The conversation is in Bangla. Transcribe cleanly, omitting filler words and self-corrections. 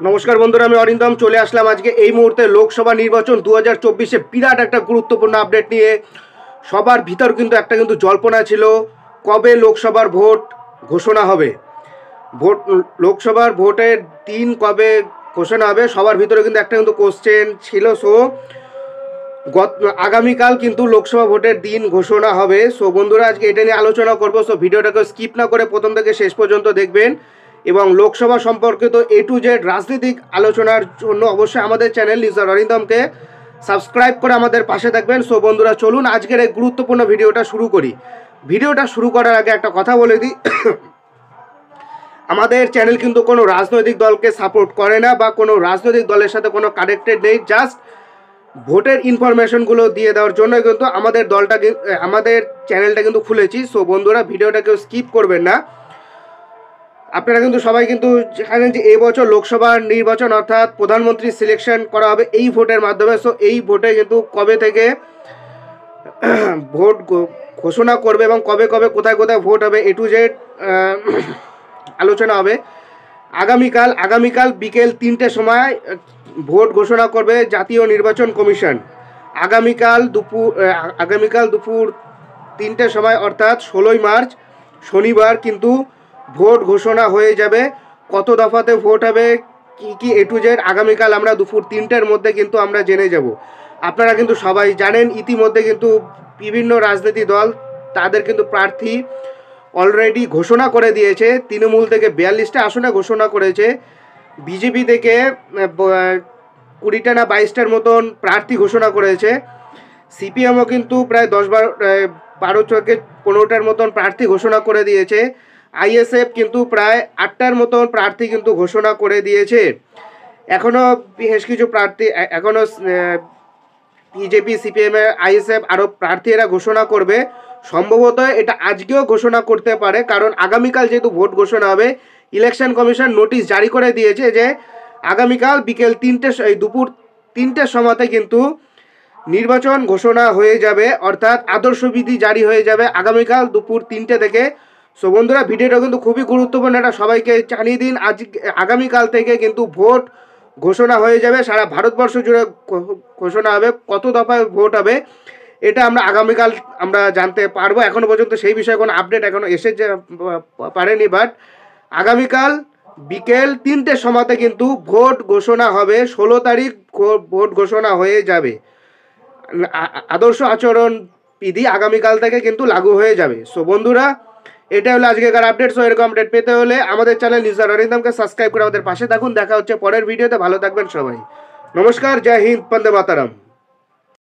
নমস্কার বন্ধুরা, আমি অরিন্দম চলে আসলাম আজকে এই মুহূর্তে লোকসভা নির্বাচন 2024-এ বিরাট একটা গুরুত্বপূর্ণ আপডেট নিয়ে। সবার ভিতর কিন্তু জল্পনা ছিল কবে লোকসভার ভোট ঘোষণা হবে, লোকসভার ভোটের দিন কবে ঘোষণা হবে, সবার ভিতরে কিন্তু কোশ্চেন ছিল। সো আগামীকাল কিন্তু লোকসভা ভোটের দিন ঘোষণা হবে। সো বন্ধুরা, আজকে এটা নিয়ে আলোচনা করবো। সো ভিডিওটাকে স্কিপ না করে প্রথম থেকে শেষ পর্যন্ত দেখবেন এবং লোকসভা সম্পর্কিত A to Z রাজনৈতিক আলোচনার জন্য অবশ্যই আমাদের চ্যানেল নিউজার অরিন্দমকে সাবস্ক্রাইব করে আমাদের পাশে থাকবেন। সো বন্ধুরা, চলুন আজকের এই গুরুত্বপূর্ণ ভিডিওটা শুরু করি। ভিডিওটা শুরু করার আগে একটা কথা বলে দিই, আমাদের চ্যানেল কিন্তু কোনো রাজনৈতিক দলকে সাপোর্ট করে না বা কোনো রাজনৈতিক দলের সাথে কোনো কানেক্টেড নেই। জাস্ট ভোটের ইনফরমেশনগুলো দিয়ে দেওয়ার জন্য কিন্তু আমাদের চ্যানেলটা কিন্তু খুলেছি। সো বন্ধুরা, ভিডিওটা কেউ স্কিপ করবেন না। আপনারা কিন্তু সবাই কিন্তু জানেন যে এই বছর লোকসভার নির্বাচন অর্থাৎ প্রধানমন্ত্রী সিলেকশন করা হবে এই ভোটের মাধ্যমে। সো এই ভোটে কিন্তু কবে থেকে ভোট ঘোষণা করবে এবং কবে কবে কোথায় কোথায় ভোট হবে A to Z আলোচনা হবে। আগামীকাল বিকেল 3টের সময় ভোট ঘোষণা করবে জাতীয় নির্বাচন কমিশন। আগামীকাল দুপুর 3টের সময় অর্থাৎ 16ই মার্চ শনিবার কিন্তু ভোট ঘোষণা হয়ে যাবে। কত দফাতে ভোট হবে, কি A to Z আগামীকাল আমরা দুপুর 3টের মধ্যে কিন্তু আমরা জেনে যাব। আপনারা কিন্তু সবাই জানেন ইতিমধ্যে কিন্তু বিভিন্ন রাজনৈতিক দল তাদের কিন্তু প্রার্থী অলরেডি ঘোষণা করে দিয়েছে। তৃণমূল থেকে 42টা আসনে ঘোষণা করেছে, বিজেপি থেকে 20টা না 22টার মতন প্রার্থী ঘোষণা করেছে, সিপিএমও কিন্তু প্রায় 12 থেকে 15টার মতন প্রার্থী ঘোষণা করে দিয়েছে, আইএসএফ কিন্তু প্রায় 8টার মতন প্রার্থী কিন্তু ঘোষণা করে দিয়েছে। এখনও বেশ কিছু প্রার্থী, এখনও বিজেপি, সিপিএম, আইএসএফ আরও প্রার্থীরা ঘোষণা করবে। সম্ভবত এটা আজকেও ঘোষণা করতে পারে, কারণ আগামীকাল যেহেতু ভোট ঘোষণা হবে, ইলেকশন কমিশন নোটিশ জারি করে দিয়েছে যে আগামীকাল বিকেল দুপুর 3টের সময়তে কিন্তু নির্বাচন ঘোষণা হয়ে যাবে, অর্থাৎ আদর্শবিধি জারি হয়ে যাবে আগামীকাল দুপুর 3টে থেকে। সো বন্ধুরা, ভিডিওটা কিন্তু খুবই গুরুত্বপূর্ণ, এটা সবাইকে জানিয়ে দিন। আগামীকাল থেকে কিন্তু ভোট ঘোষণা হয়ে যাবে, সারা ভারতবর্ষ জুড়ে ঘোষণা হবে, কত দফায় ভোট হবে এটা আমরা আগামীকাল জানতে পারবো। এখনও পর্যন্ত সেই বিষয়ে কোনো আপডেট এখনও এসে পারেনি, বাট আগামীকাল বিকেল 3টের সময়তে কিন্তু ভোট ঘোষণা হবে। 16 তারিখ ভোট ঘোষণা হয়ে যাবে। আদর্শ আচরণ বিধি আগামীকাল থেকে কিন্তু লাগু হয়ে যাবে। সো বন্ধুরা, এটা হলো আজকেকার আপডেট। সো এরকম আপডেট পেতে হলে আমাদের চ্যানেল নিউজার অরিন্দমকে সাবস্ক্রাইব করে আমাদের পাশে থাকুন। দেখা হচ্ছে পরের ভিডিওতে। ভালো থাকবেন সবাই। নমস্কার, জয় হিন্দ, বন্দে মাতরম।